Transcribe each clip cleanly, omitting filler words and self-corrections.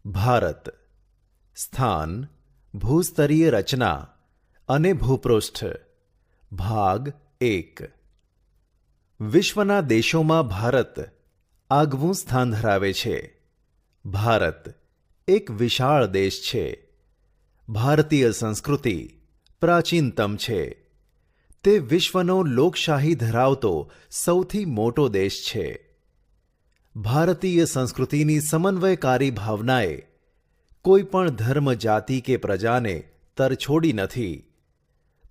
ભારત. સ્થાન, ભૂસ્તરીય રચના અને ભૂપૃષ્ઠ. ભાગ 1. વિશ્વના દેશોમાં ભારત આગવું સ્થાન ધરાવે છે. ભારત એક વિશાળ દેશ છે. ભારતીય સંસ્કૃતિ પ્રાચીનતમ છે. તે વિશ્વનો લોકશાહી ધરાવતો સૌથી મોટો દેશ છે. ભારતીય સંસ્કૃતિની સમન્વયકારી ભાવનાએ કોઈ પણ ધર્મ, જાતિ કે પ્રજાને તરછોડી નથી,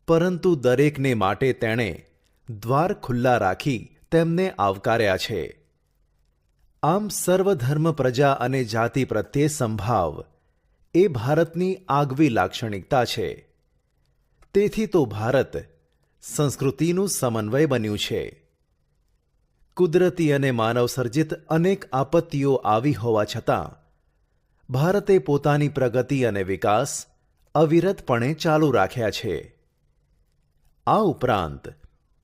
પરંતુ દરેકને માટે તેણે દ્વાર ખુલ્લા રાખી તેમને આવકાર્યા છે. આમ સર્વધર્મ, પ્રજા અને જાતિ પ્રત્યે સંભાવ એ ભારતની આગવી લાક્ષણિકતા છે. તેથી તો ભારત સંસ્કૃતિનું સમન્વય બન્યું છે. કુદરતી અને માનવસર્જિત અનેક આપત્તિઓ આવી હોવા છતાં ભારતે પોતાની પ્રગતિ અને વિકાસ અવિરતપણે ચાલુ રાખ્યા છે. આ ઉપરાંત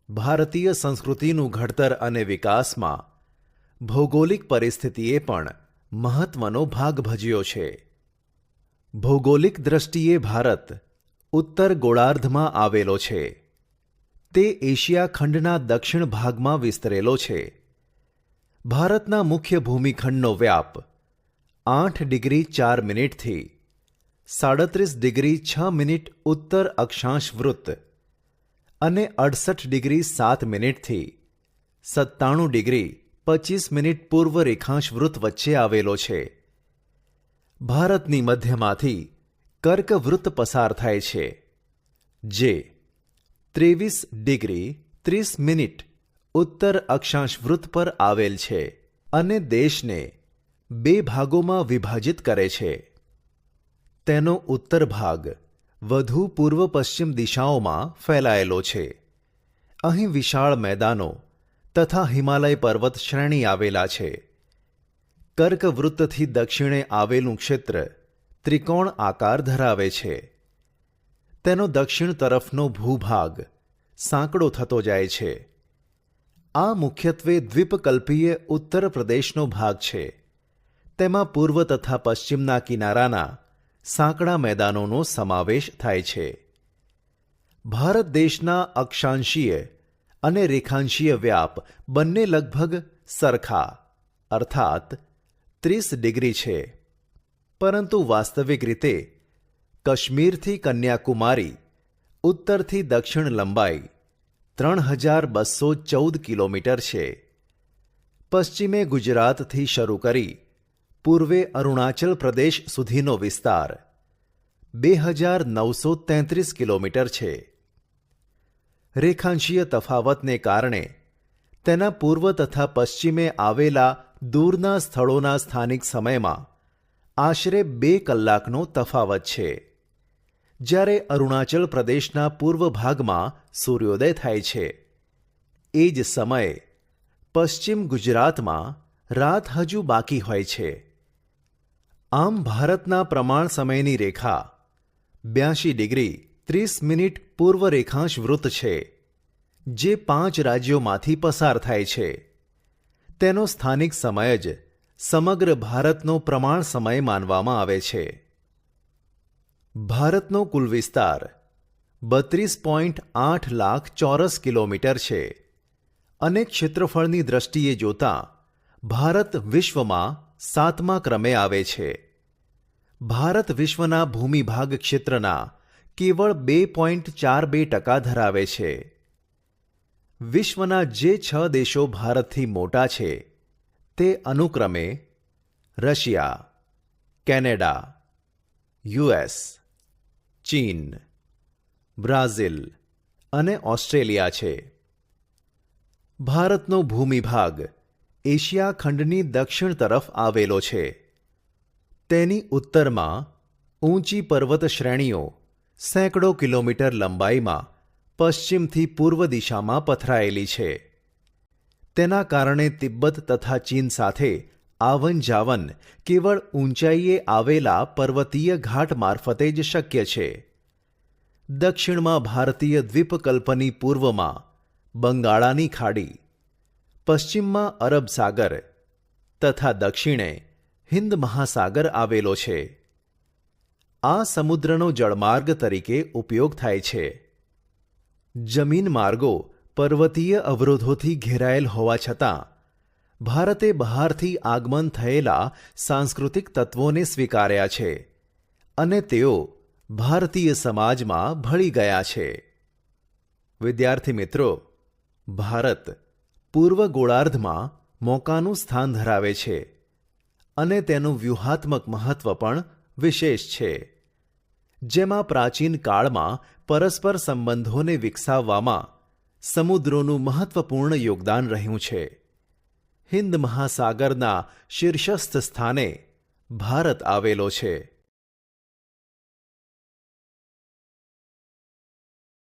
ભારતીય સંસ્કૃતિનું ઘડતર અને વિકાસમાં ભૌગોલિક પરિસ્થિતિએ પણ મહત્વનો ભાગ ભજ્યો છે. ભૌગોલિક દૃષ્ટિએ ભારત ઉત્તર ગોળાર્ધમાં આવેલો છે. તે એશિયા ખંડના દક્ષિણ ભાગમાં વિસ્તરેલો છે. ભારતના મુખ્ય ભૂમિખંડનો વ્યાપ 8 ડિગ્રી 4 મિનિટથી 37 ડિગ્રી 6 મિનિટ ઉત્તર અક્ષાંશ વૃત્ત અને 68 ડિગ્રી 7 મિનિટથી 97 ડિગ્રી 25 મિનિટ પૂર્વ રેખાંશ વૃત્ત વચ્ચે આવેલો છે. ભારતની મધ્યમાંથી કર્કવૃત્ત પસાર થાય છે, જે 23 ડિગ્રી 30 મિનિટ ઉત્તર અક્ષાંશ વૃત્ત પર આવેલ છે અને દેશને 2 ભાગોમાં વિભાજિત કરે છે. તેનો ઉત્તર ભાગ વધુ પૂર્વ પશ્ચિમ દિશાઓમાં ફેલાયેલો છે. અહીં વિશાળ મેદાનો તથા હિમાલય પર્વત શ્રેણી આવેલા છે. કર્કવૃત્તથી દક્ષિણે આવેલું ક્ષેત્ર ત્રિકોણ આકાર ધરાવે છે. તેનો દક્ષિણ તરફનો ભૂભાગ સાંકડો થતો જાય છે. આ મુખ્યત્વે દ્વીપકલ્પીય ઉત્તર પ્રદેશનો ભાગ છે. તેમાં પૂર્વ તથા પશ્ચિમના કિનારાના સાંકડા મેદાનોનો સમાવેશ થાય છે. ભારત દેશના અક્ષાંશીય અને રેખાંશીય વ્યાપ બંને લગભગ સરખા અર્થાત 30 ડિગ્રી છે, પરંતુ વાસ્તવિક રીતે કાશ્મીરથી કન્યાકુમારી ઉત્તરથી દક્ષિણ લંબાઈ 3214 કિલોમીટર છે. પશ્ચિમે ગુજરાતથી શરૂ કરી પૂર્વે અરુણાચલ પ્રદેશ સુધીનો વિસ્તાર 2933 કિલોમીટર છે. રેખાંશીય તફાવતને કારણે તેના પૂર્વ તથા પશ્ચિમે આવેલા દૂરના સ્થળોના સ્થાનિક સમયમાં આશરે 2 કલાકનો તફાવત છે. જ્યારે અરુણાચલ પ્રદેશના પૂર્વ ભાગમાં સૂર્યોદય થાય છે, એ જ સમયે પશ્ચિમ ગુજરાતમાં રાત હજુ બાકી હોય છે. આમ ભારતના પ્રમાણ સમયની રેખા 82 ડિગ્રી 30 મિનિટ પૂર્વ રેખાંશ વૃત્ત છે, જે 5 રાજ્યોમાંથી પસાર થાય છે. તેનો સ્થાનિક સમય જ સમગ્ર ભારતનો પ્રમાણ સમય માનવામાં આવે છે. ભારતનો કુલ વિસ્તાર 32.8 લાખ ચોરસ કિલોમીટર છે અને ક્ષેત્રફળની દ્રષ્ટિએ જોતાં ભારત વિશ્વમાં 7મા ક્રમે આવે છે. ભારત વિશ્વના ભૂમિભાગ ક્ષેત્રના કેવળ 2.42% ધરાવે છે. વિશ્વના જે 6 દેશો ભારતથી મોટા છે તે અનુક્રમે રશિયા, કેનેડા, યુએસ, ચીન, બ્રાઝિલ અને ઓસ્ટ્રેલિયા છે. ભારતનો ભૂમિભાગ એશિયા ખંડની દક્ષિણ તરફ આવેલો છે. તેની ઉત્તરમાં ઊંચી પર્વત શ્રેણીઓ સેંકડો કિલોમીટર લંબાઈમાં પશ્ચિમથી પૂર્વ દિશામાં પથરાયેલી છે. તેના કારણે તિબ્બત તથા ચીન સાથે આવન જાવન કેવળ ઊંચાઈએ આવેલા પર્વતીય ઘાટ મારફતે જ શક્ય છે. દક્ષિણમાં ભારતીય દ્વીપકલ્પની પૂર્વમાં બંગાળાની ખાડી, પશ્ચિમમાં અરબ સાગર તથા દક્ષિણે હિન્દ મહાસાગર આવેલો છે. આ સમુદ્રનો જળમાર્ગ તરીકે ઉપયોગ થાય છે. જમીન માર્ગો પર્વતીય અવરોધોથી ઘેરાયેલ હોવા છતાં ભારતે બહારથી આગમન થયેલા સાંસ્કૃતિક તત્વોને સ્વીકાર્યા છે અને તેઓ ભારતીય સમાજમાં ભળી ગયા છે. વિદ્યાર્થી મિત્રો, ભારત પૂર્વ ગોળાર્ધમાં મોકાનું સ્થાન ધરાવે છે અને તેનું વ્યૂહાત્મક મહત્વ પણ વિશેષ છે, જેમાં પ્રાચીન કાળમાં પરસ્પર સંબંધોને વિકસાવવામાં સમુદ્રોનું મહત્વપૂર્ણ યોગદાન રહ્યું છે. હિન્દ મહાસાગરના શીર્ષસ્થ સ્થાને ભારત આવેલો છે.